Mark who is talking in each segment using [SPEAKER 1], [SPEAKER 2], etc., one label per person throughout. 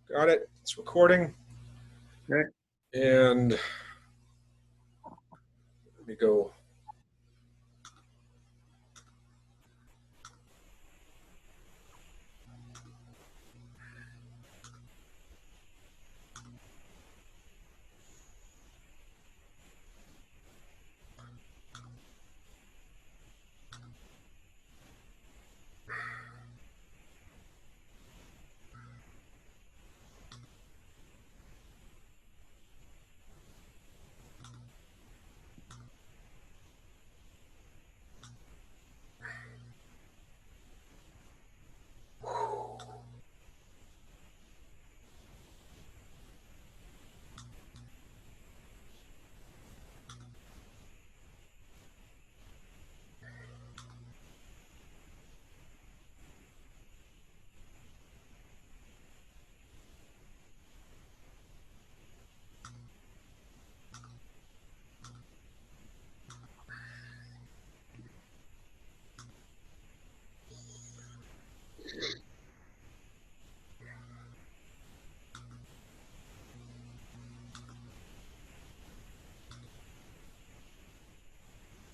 [SPEAKER 1] Got it. It's recording.
[SPEAKER 2] Okay.
[SPEAKER 1] And let me go.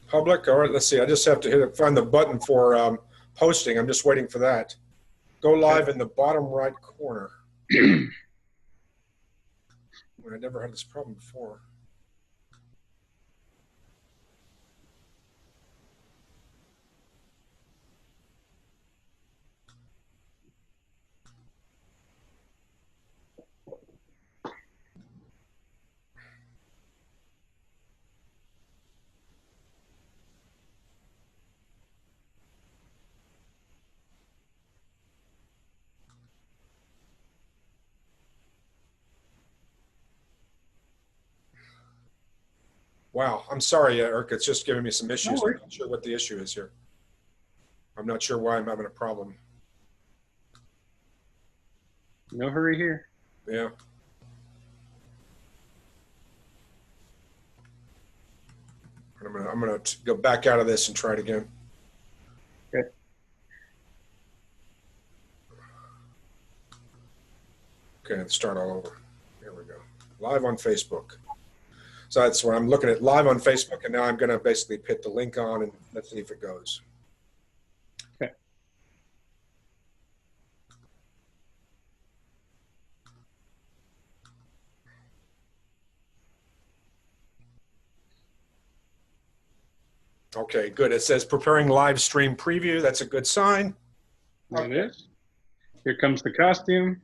[SPEAKER 1] Public. All right, let's see. I just have to find the button for posting. I'm just waiting for that. Go live in the bottom right corner. I never had this problem before. Wow, I'm sorry, Eric. It's just giving me some issues.
[SPEAKER 2] No
[SPEAKER 1] I'm not sure what the issue is here. I'm not sure why I'm having a problem.
[SPEAKER 2] No hurry here.
[SPEAKER 1] Yeah. I'm gonna go back out of this and try it again.
[SPEAKER 2] Okay.
[SPEAKER 1] Okay, let's start all over. Here we go. Live on Facebook. So that's what I'm looking at, live on Facebook, and now I'm going to basically put the link on and let's see if it goes.
[SPEAKER 2] Okay.
[SPEAKER 1] Okay, good. It says preparing live stream preview. That's a good sign.
[SPEAKER 2] There it is. Here comes the costume.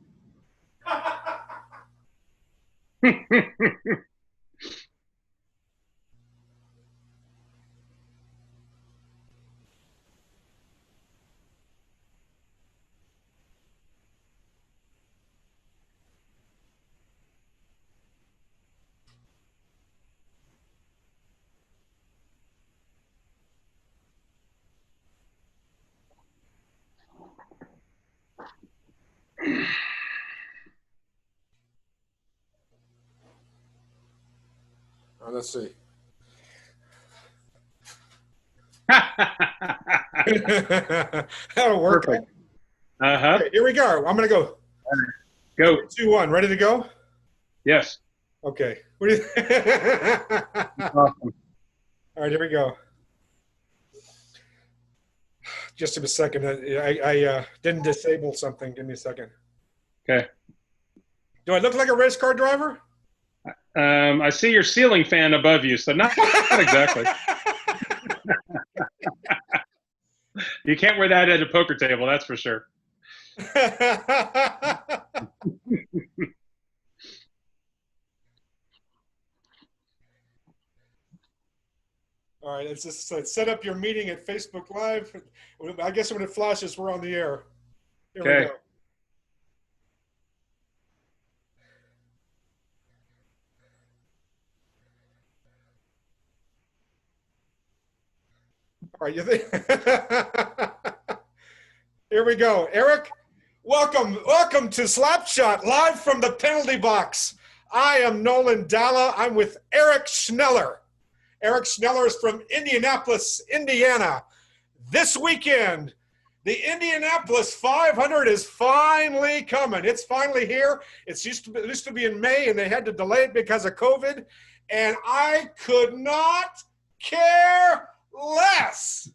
[SPEAKER 1] Let's see. That'll work.
[SPEAKER 2] Perfect. Uh-huh.
[SPEAKER 1] Okay, here we go. I'm going to go.
[SPEAKER 2] Go.
[SPEAKER 1] 2, 1. Ready to go?
[SPEAKER 2] Yes.
[SPEAKER 1] Okay. What do you
[SPEAKER 2] Awesome.
[SPEAKER 1] All right, here we go. Just a second. I didn't disable something. Give me a second.
[SPEAKER 2] Okay.
[SPEAKER 1] Do I look like a race car driver?
[SPEAKER 2] I see your ceiling fan above you, so not exactly. You can't wear that at a poker table, that's for sure.
[SPEAKER 1] All right, let's just set up your meeting at Facebook Live. I guess when it flashes, we're on the air. Here we go. All right, you think? Here we go. Eric, welcome to Slapshot, live from the penalty box. I am Nolan Dalla. I'm with Eric Schneller. Eric Schneller is from Indianapolis, Indiana. This weekend, The Indianapolis 500 is finally coming. It's finally here. It used to be in May, and they had to delay it because of COVID. And I could not care less.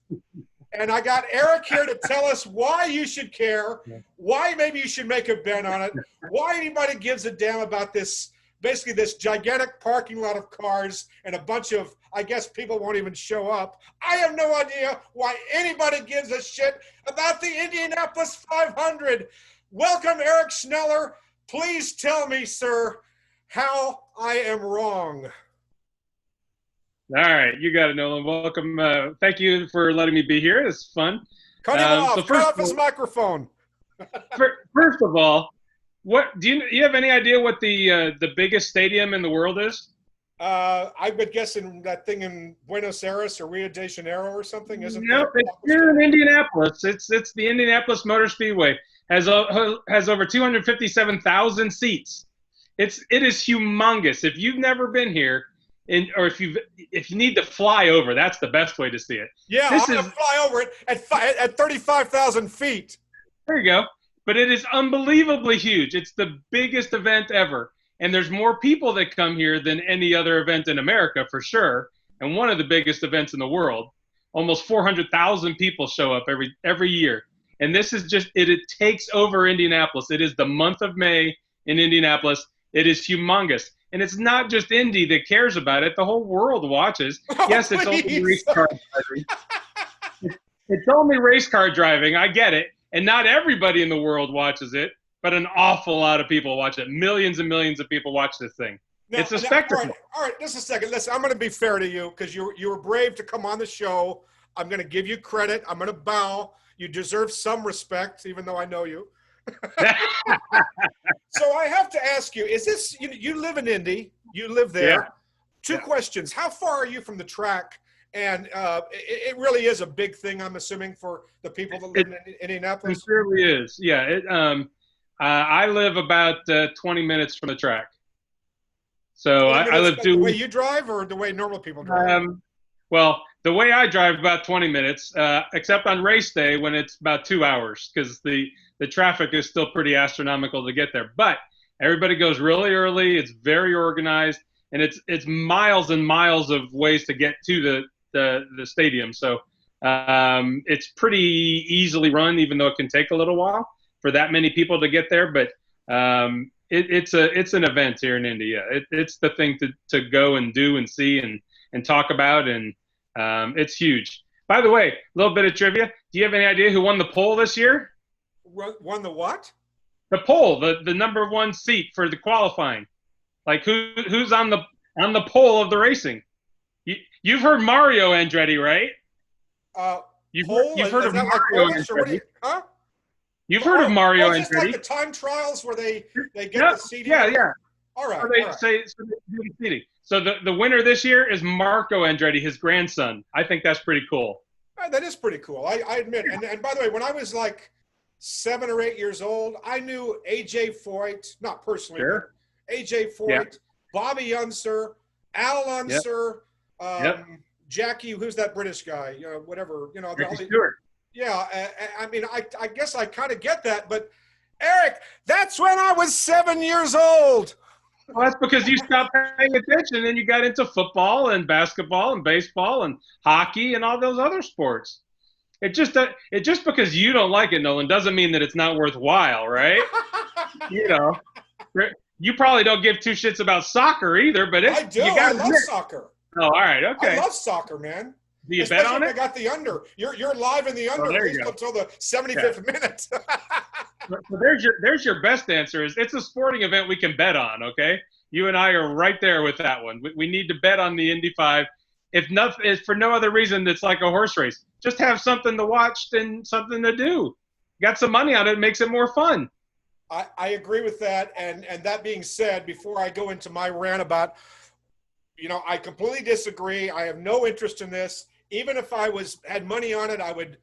[SPEAKER 1] And I got Eric here to tell us why you should care, why maybe you should make a bet on it, why anybody gives a damn about this, basically this gigantic parking lot of cars and a bunch of, I guess people won't even show up. I have no idea why anybody gives a shit about the Indianapolis 500. Welcome, Eric Schneller. Please tell me, sir, how I am wrong.
[SPEAKER 2] All right, you got it, Nolan. Welcome. Thank you for letting me be here. It's fun.
[SPEAKER 1] Cut him off. Cut off his microphone.
[SPEAKER 2] First of all, what do you have any idea what the biggest stadium in the world is?
[SPEAKER 1] I've been guessing that thing in Buenos Aires or Rio de Janeiro or something, isn't
[SPEAKER 2] Nope, it's here in Indianapolis. It's the Indianapolis Motor Speedway. Has over 257,000 seats. It is humongous. If you've never been here, or if you need to fly over, that's the best way to see it.
[SPEAKER 1] Yeah, I'm gonna fly over it at 35,000 feet.
[SPEAKER 2] There you go. But it is unbelievably huge. It's the biggest event ever. And there's more people that come here than any other event in America, for sure. And one of the biggest events in the world. Almost 400,000 people show up every year. And this is just, it takes over Indianapolis. It is the month of May in Indianapolis. It is humongous. And it's not just Indy that cares about it. The whole world watches.
[SPEAKER 1] Oh,
[SPEAKER 2] yes, it's only race car driving. It's only race car driving. I get it. And not everybody in the world watches it, but an awful lot of people watch it. Millions and millions of people watch this thing. Now, it's a spectacle.
[SPEAKER 1] All right, just a second. Listen, I'm going to be fair to you because you were brave to come on the show. I'm going to give you credit. I'm going to bow. You deserve some respect, even though I know you. So I have to ask you, is this, you live in Indy, you live there.
[SPEAKER 2] Yeah.
[SPEAKER 1] Two questions. How far are you from the track? And it really is a big thing, I'm assuming, for the people that live in Indianapolis.
[SPEAKER 2] It really is. Yeah. I live about 20 minutes from the track. So I live
[SPEAKER 1] the way you drive or the way normal people drive?
[SPEAKER 2] Well, the way I drive, about 20 minutes, except on race day when it's about 2 hours because the traffic is still pretty astronomical to get there. But everybody goes really early. It's very organized, and it's miles and miles of ways to get to the stadium. So it's pretty easily run, even though it can take a little while for that many people to get there. But it's an event here in India. It's the thing to go and do and see and talk about, and it's huge. By the way, a little bit of trivia. Do you have any idea who won the poll this year?
[SPEAKER 1] Won the what?
[SPEAKER 2] The poll, the number one seat for the qualifying. Like who's on the poll of the racing? You've heard Mario Andretti, right? You've heard of Mario Andretti.
[SPEAKER 1] Huh?
[SPEAKER 2] You've heard of Mario Andretti.
[SPEAKER 1] It's like the time trials where they get the seating.
[SPEAKER 2] Yeah.
[SPEAKER 1] All right.
[SPEAKER 2] So the winner this year is Marco Andretti, his grandson. I think that's pretty cool.
[SPEAKER 1] That is pretty cool. I admit. And by the way, when I was like 7 or 8 years old, I knew A.J. Foyt, not personally,
[SPEAKER 2] sure.
[SPEAKER 1] but A.J. Foyt, Bobby Unser, Al Unser, Jackie, who's that British guy? Whatever.
[SPEAKER 2] Jackie Stewart.
[SPEAKER 1] Yeah, I mean, I guess I kind of get that, but Eric, that's when I was 7 years old.
[SPEAKER 2] Well, that's because you stopped paying attention and you got into football and basketball and baseball and hockey and all those other sports. It just because you don't like it, Nolan, doesn't mean that it's not worthwhile, right? You probably don't give two shits about soccer either, but
[SPEAKER 1] I do. I love soccer.
[SPEAKER 2] Oh, all right, okay.
[SPEAKER 1] I love soccer, man.
[SPEAKER 2] Do you bet on it?
[SPEAKER 1] I got the under. You're live in the under until the 75th minute.
[SPEAKER 2] So there's your best answer. Is it's a sporting event we can bet on. Okay, you and I are right there with that one. We need to bet on the Indy 5. If for no other reason, it's like a horse race. Just have something to watch and something to do. Got some money on it, makes it more fun.
[SPEAKER 1] I agree with that. And that being said, before I go into my rant about, I completely disagree. I have no interest in this. Even if I had money on it, I would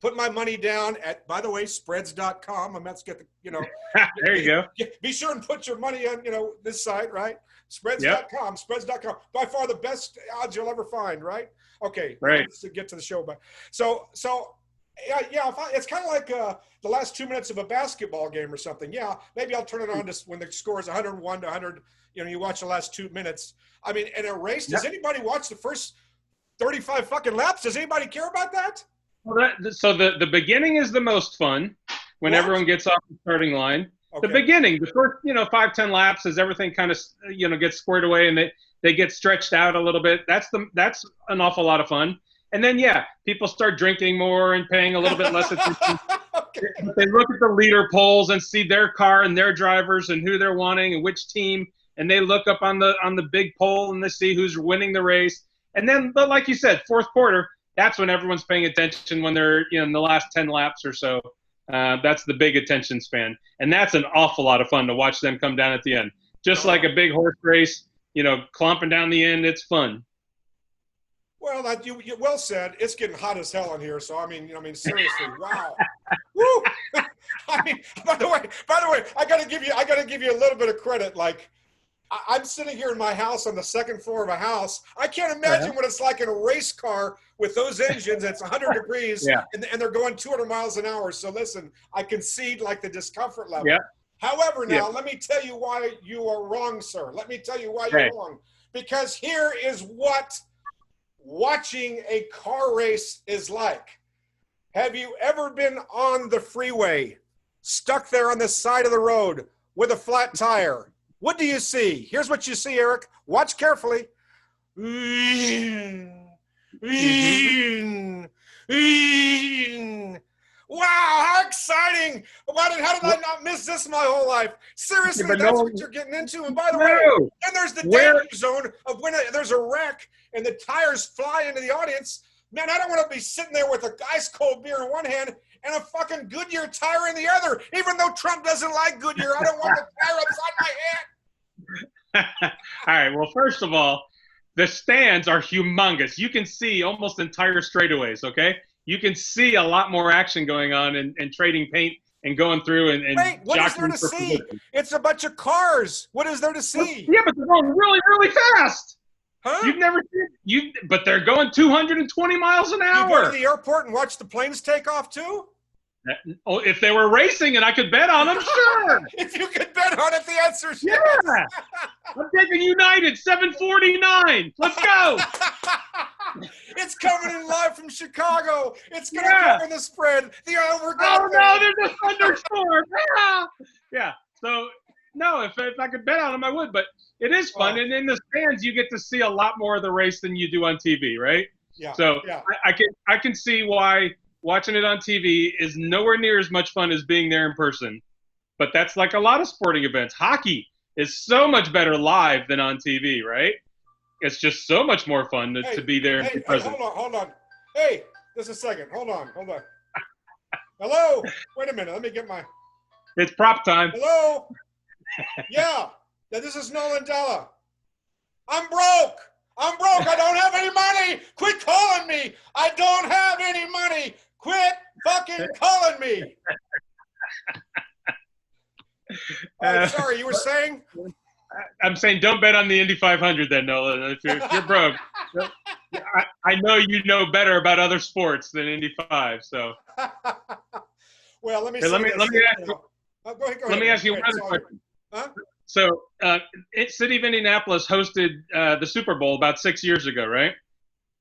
[SPEAKER 1] put my money down at, by the way, spreads.com. Let's get
[SPEAKER 2] there you go.
[SPEAKER 1] Be sure and put your money on, this site, right? Spreads.com, spreads.com. By far the best odds you'll ever find, right? Okay.
[SPEAKER 2] Right.
[SPEAKER 1] Let's get to the show. So Yeah. It's kind of like the last 2 minutes of a basketball game or something. Yeah, maybe I'll turn it on to when the score is 101 to 100. You watch the last 2 minutes. I mean, in a race, does anybody watch the first 35 fucking laps? Does anybody care about that?
[SPEAKER 2] Well, so the beginning is the most fun when
[SPEAKER 1] What?
[SPEAKER 2] everyone gets off the starting line. The
[SPEAKER 1] Okay.
[SPEAKER 2] beginning, the first 5-10 laps, as everything kind of gets squared away and they get stretched out a little bit. That's an awful lot of fun. And then people start drinking more and paying a little bit less attention.
[SPEAKER 1] Okay.
[SPEAKER 2] They look at the leader polls and see their car and their drivers and who they're wanting and which team, and they look up on the big poll and they see who's winning the race. And then, but like you said, fourth quarter, that's when everyone's paying attention, when they're in the last 10 laps or so. That's the big attention span, and that's an awful lot of fun to watch them come down at the end. Just like a big horse race, clomping down the end. It's fun.
[SPEAKER 1] Well, you well said. It's getting hot as hell in here. So I mean, seriously, wow. Woo! I mean, by the way, I gotta give you a little bit of credit. Like, I'm sitting here in my house on the second floor of a house. I can't imagine what it's like in a race car with those engines. It's 100 degrees and they're going 200 miles an hour. So listen, I concede like the discomfort level.
[SPEAKER 2] Yeah.
[SPEAKER 1] However, now let me tell you why you are wrong, sir. Let me tell you why you're wrong. Because here is what watching a car race is like. Have you ever been on the freeway, stuck there on the side of the road with a flat tire? What do you see? Here's what you see, Eric. Watch carefully. Wow, how exciting. How did I not miss this my whole life? Seriously, that's what you're getting into. And by the way, then there's the danger zone of when there's a wreck and the tires fly into the audience. Man, I don't want to be sitting there with a ice cold beer in one hand and a fucking Goodyear tire in the other. Even though Trump doesn't like Goodyear, I don't want the tire upside my head.
[SPEAKER 2] All right. Well, first of all, the stands are humongous. You can see almost entire straightaways. Okay, you can see a lot more action going on and trading paint and going through and
[SPEAKER 1] wait, what is there to see? It's a bunch of cars. What is there to see?
[SPEAKER 2] Yeah, but they're going really, really fast.
[SPEAKER 1] Huh?
[SPEAKER 2] You've never seen but they're going 220 miles an hour.
[SPEAKER 1] You go to the airport and watch the planes take off too?
[SPEAKER 2] If they were racing and I could bet on them, sure.
[SPEAKER 1] If you could bet on it, the answer is yes.
[SPEAKER 2] Yeah. I'm taking United 749. Let's go.
[SPEAKER 1] It's coming in live from Chicago. It's going to cover the spread.
[SPEAKER 2] Oh, no, there's a thunderstorm. Yeah. So, no, if I could bet on them, I would. But it is fun. And in the stands, you get to see a lot more of the race than you do on TV, right?
[SPEAKER 1] Yeah.
[SPEAKER 2] So I can see why watching it on TV is nowhere near as much fun as being there in person. But that's like a lot of sporting events. Hockey is so much better live than on TV, right? It's just so much more fun to be there and be present.
[SPEAKER 1] Hold on. Hey, just a second. Hold on. Hello? Wait a minute. Let me get my...
[SPEAKER 2] It's prop time.
[SPEAKER 1] Hello? Yeah. This is Nolan Dalla. I'm broke. I don't have any money. Quit calling me. I don't have any money. Quit fucking calling me. Sorry, you were saying?
[SPEAKER 2] I'm saying don't bet on the Indy 500 then, Nolan. If you're broke. I know you know better about other sports than Indy 5, so.
[SPEAKER 1] Well, let me
[SPEAKER 2] ask you another question.
[SPEAKER 1] Huh?
[SPEAKER 2] So, City of Indianapolis hosted the Super Bowl about 6 years ago, right?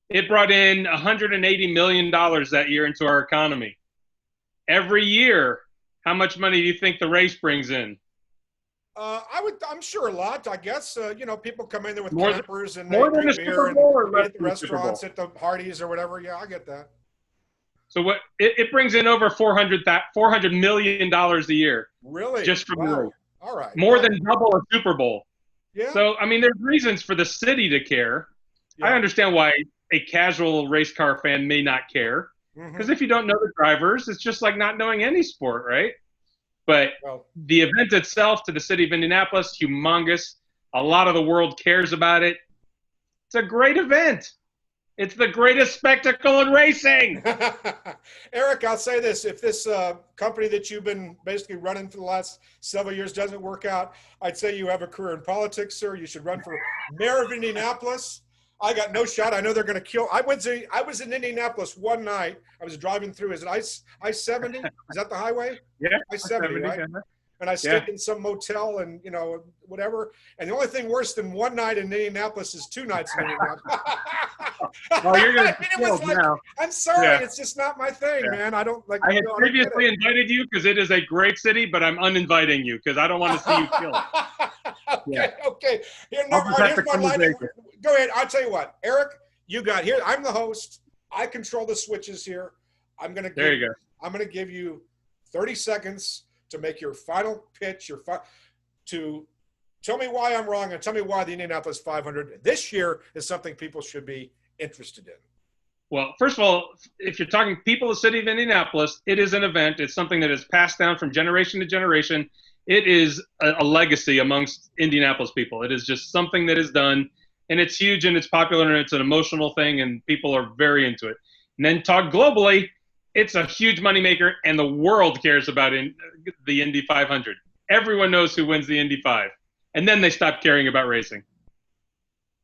[SPEAKER 2] It brought in $180 million that year into our economy. Every year, how much money do you think the race brings in?
[SPEAKER 1] I'm sure a lot. I guess people come in there with campers and
[SPEAKER 2] more than the Super Bowl or
[SPEAKER 1] eat at the restaurants, at the parties or whatever. Yeah, I get that.
[SPEAKER 2] So what it brings in over $400 million a year.
[SPEAKER 1] Really?
[SPEAKER 2] Just from the race.
[SPEAKER 1] All right.
[SPEAKER 2] More than double a Super Bowl.
[SPEAKER 1] Yeah.
[SPEAKER 2] So I mean, there's reasons for the city to care. Yeah. I understand why a casual race car fan may not care, because if you don't know the drivers, it's just like not knowing any sport, right? But the event itself, to the city of Indianapolis, humongous. A lot of the world cares about it. It's a great event. It's the greatest spectacle in racing.
[SPEAKER 1] Eric, I'll say this. If this company that you've been basically running for the last several years doesn't work out, I'd say you have a career in politics, sir. You should run for mayor of Indianapolis. I got no shot. I know they're going to kill. I was in Indianapolis one night. I was driving through. Is it I-70? Is that the highway?
[SPEAKER 2] Yeah,
[SPEAKER 1] I-70, right?
[SPEAKER 2] uh-huh.
[SPEAKER 1] And I stayed in some motel and, whatever. And the only thing worse than one night in Indianapolis is two nights in Indianapolis.
[SPEAKER 2] Oh, you're going to be killed now.
[SPEAKER 1] I'm sorry. It's just not my thing, man. I don't like.
[SPEAKER 2] I had previously invited you because it is a great city, but I'm uninviting you because I don't want to see you killed.
[SPEAKER 1] Okay. Here's my lightning. Go ahead. I'll tell you what, Eric, you got here. I'm the host. I control the switches here. I'm going to give you 30 seconds to make your final pitch, to tell me why I'm wrong and tell me why the Indianapolis 500 this year is something people should be interested in.
[SPEAKER 2] Well, first of all, if you're talking people of the city of Indianapolis, it is an event. It's something that is passed down from generation to generation. It is a legacy amongst Indianapolis people. It is just something that is done, and it's huge, and it's popular, and it's an emotional thing, and people are very into it. And then talk globally, it's a huge moneymaker, and the world cares about the Indy 500. Everyone knows who wins the Indy 5, and then they stop caring about racing.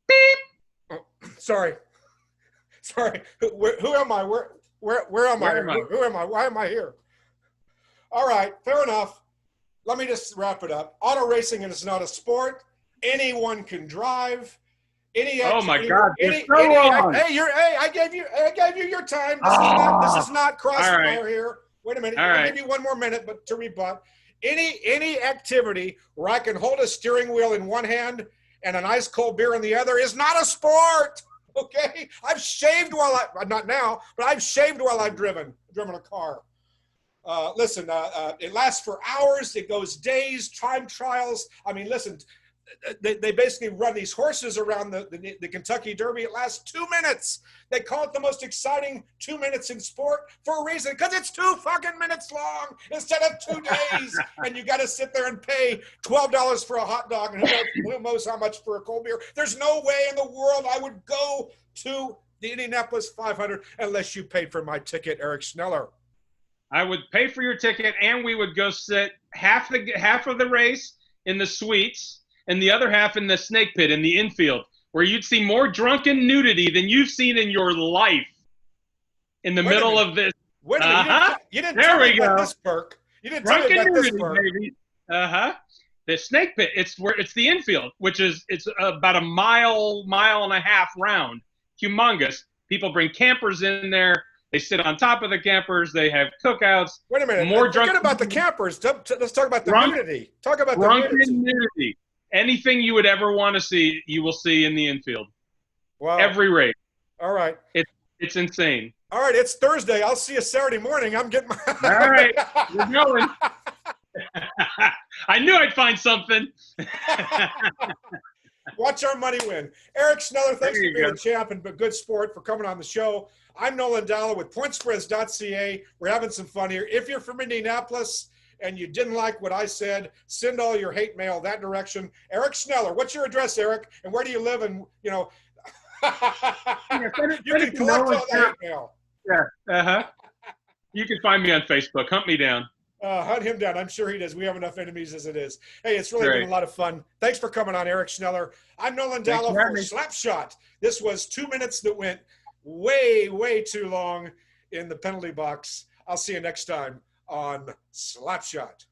[SPEAKER 2] Beep.
[SPEAKER 1] Oh, sorry. Who am I? Where am I? Who am I? Why am I here? All right, fair enough. Let me just wrap it up. Auto racing is not a sport. Anyone can drive.
[SPEAKER 2] Oh my God!
[SPEAKER 1] Hey, I gave you your time. This is not crossfire here. Wait a minute. I'll give you one more minute, but to rebut. Any activity where I can hold a steering wheel in one hand and an ice cold beer in the other is not a sport. Okay, I've shaved not now, but I've shaved while I've driven a car. Listen, it lasts for hours. It goes days, time trials. I mean, listen, they basically run these horses around the Kentucky Derby. It lasts 2 minutes. They call it the most exciting 2 minutes in sport for a reason, because it's 2 fucking minutes long instead of 2 days. And you got to sit there and pay $12 for a hot dog and who knows how much for a cold beer. There's no way in the world I would go to the Indianapolis 500 unless you paid for my ticket, Eric Schneller.
[SPEAKER 2] I would pay for your ticket, and we would go sit half of the race in the suites and the other half in the snake pit in the infield, where you'd see more drunken nudity than you've seen in your life in the middle of this.
[SPEAKER 1] Wait a minute. You didn't tell me about this perk. You didn't tell me about this perk. Baby.
[SPEAKER 2] The snake pit, it's the infield, it's about a mile and a half round. Humongous. People bring campers in there. They sit on top of the campers. They have cookouts.
[SPEAKER 1] Wait a minute. Forget about the campers. Let's talk about the nudity. Talk about the
[SPEAKER 2] nudity. Anything you would ever want to see, you will see in the infield.
[SPEAKER 1] Wow.
[SPEAKER 2] Every race.
[SPEAKER 1] All right.
[SPEAKER 2] It's insane.
[SPEAKER 1] All right. It's Thursday. I'll see you Saturday morning. I'm getting my.
[SPEAKER 2] All right. We're going. I knew I'd find something.
[SPEAKER 1] Watch our money win. Eric Schneller, thanks for being a champ and a good sport for coming on the show. I'm Nolan Dalla with Pointspreads.ca. We're having some fun here. If you're from Indianapolis and you didn't like what I said, send all your hate mail that direction. Eric Schneller, what's your address, Eric? And where do you live? And, you can collect all the hate mail.
[SPEAKER 2] Yeah, You can find me on Facebook. Hunt me down.
[SPEAKER 1] Hunt him down. I'm sure he does. We have enough enemies as it is. Hey, it's really been a lot of fun. Thanks for coming on, Eric Schneller. I'm Nolan Dalla for Slapshot. This was 2 minutes that went way, way too long in the penalty box. I'll see you next time on Slapshot.